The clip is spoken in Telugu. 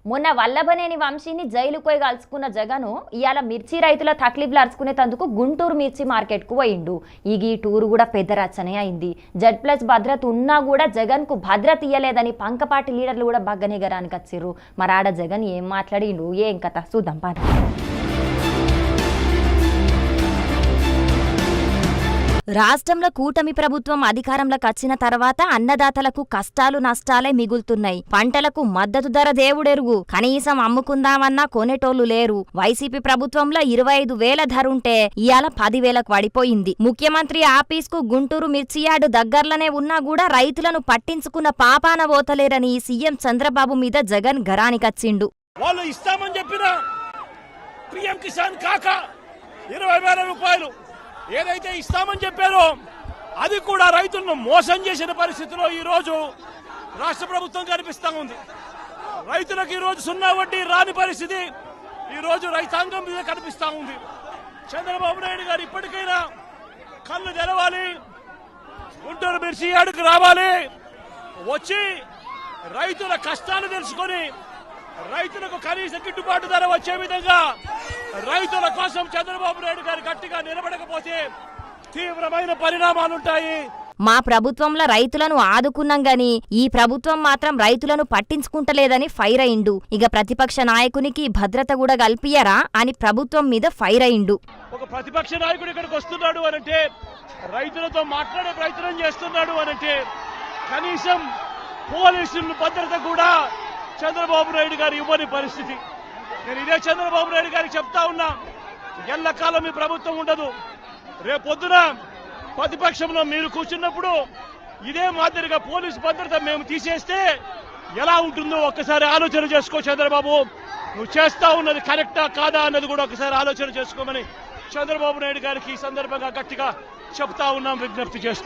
మొన్న వల్లభనేని వంశీని జైలు పోయి కలుసుకున్న జగను ఇవాళ మిర్చి రైతుల తక్లీఫ్లు అరుచుకునేందుకు గుంటూరు మిర్చి మార్కెట్కు పోయిండు. ఈ టూరు కూడా పెద్ద రచనే అయింది. Z+ భద్రత ఉన్నా కూడా జగన్కు భద్రత ఇయ్యలేదని పంకపాటి లీడర్లు కూడా బగ్గనే గరానికి వచ్చిర్రు. మరి ఆడ జగన్ ఏం మాట్లాడిండు, ఏం కథ చూద్దాం పాట. రాష్ట్రంలో కూటమి ప్రభుత్వం అధికారంలోకి వచ్చిన తర్వాత అన్నదాతలకు కష్టాలు నష్టాలే మిగులుతున్నాయి. పంటలకు మద్దతు ధర దేవుడెరుగు, కనీసం అమ్ముకుందామన్నా కొనేటోళ్లు లేరు. వైసీపీ ప్రభుత్వంలో 25,000 ధర ఉంటే ఇవాళ 10,000కు పడిపోయింది. ముఖ్యమంత్రి ఆఫీస్కు గుంటూరు మిర్చి యార్డు దగ్గర్లోనే ఉన్నా కూడా రైతులను పట్టించుకున్న పాపాన పోతలేరని సీఎం చంద్రబాబు మీద జగన్ గరానికచ్చిండు. వాళ్ళు ఇస్తామని చెప్పిన పీఎం కిసాన్ కాక 20,000 రూపాయలు ఏదైతే ఇస్తామని చెప్పారో అది కూడా రైతులను మోసం చేసిన పరిస్థితిలో ఈ రోజు రాష్ట్ర ప్రభుత్వం కనిపిస్తా ఉంది. రైతులకు ఈ రోజు 0 వడ్డీ రాని పరిస్థితి ఈ రోజు రైతాంగం మీద కనిపిస్తా ఉంది. చంద్రబాబు నాయుడు గారు ఇప్పటికైనా కళ్ళు తెరవాలి, గుంటూరు మిర్చి యార్డుకు రావాలి, వచ్చి రైతుల కష్టాలు తెలుసుకొని రైతులకు కనీస గిట్టుబాటు ధర వచ్చే విధంగా రైతుల కోసం చంద్రబాబు నాయుడు గారు గట్టిగా నిలబడకపోతే తీవ్రమైన పరిణామాలుంటాయి. మా ప్రభుత్వంలో రైతులను ఆదుకున్నాం గాని ఈ ప్రభుత్వం మాత్రం రైతులను పట్టించుకుంటలేదని ఫైర్ అయిండు. ఇక ప్రతిపక్ష నాయకునికి భద్రత కూడా కల్పియరా అని ప్రభుత్వం మీద ఫైర్ అయిండు. ఒక ప్రతిపక్ష నాయకుడు ఇక్కడికి వస్తున్నాడు అనంటే, రైతులతో మాట్లాడే ప్రయత్నం చేస్తున్నాడు అనంటే కనీసం పోలీసుల భద్రత కూడా చంద్రబాబు నాయుడు గారు ఇవ్వని పరిస్థితి. నేను ఇదే చంద్రబాబు నాయుడు గారికి చెప్తా ఉన్నా, ఎల్లకాలం మీ ప్రభుత్వం ఉండదు. రేపొద్దున ప్రతిపక్షంలో మీరు కూర్చున్నప్పుడు ఇదే మాదిరిగా పోలీసు భద్రత మేము తీసేస్తే ఎలా ఉంటుందో ఒక్కసారి ఆలోచన చేసుకో చంద్రబాబు. నువ్వు చేస్తా ఉన్నది కరెక్టా కాదా అన్నది కూడా ఒకసారి ఆలోచన చేసుకోమని చంద్రబాబు నాయుడు గారికి ఈ సందర్భంగా గట్టిగా చెప్తా ఉన్నాం, విజ్ఞప్తి చేస్తూ.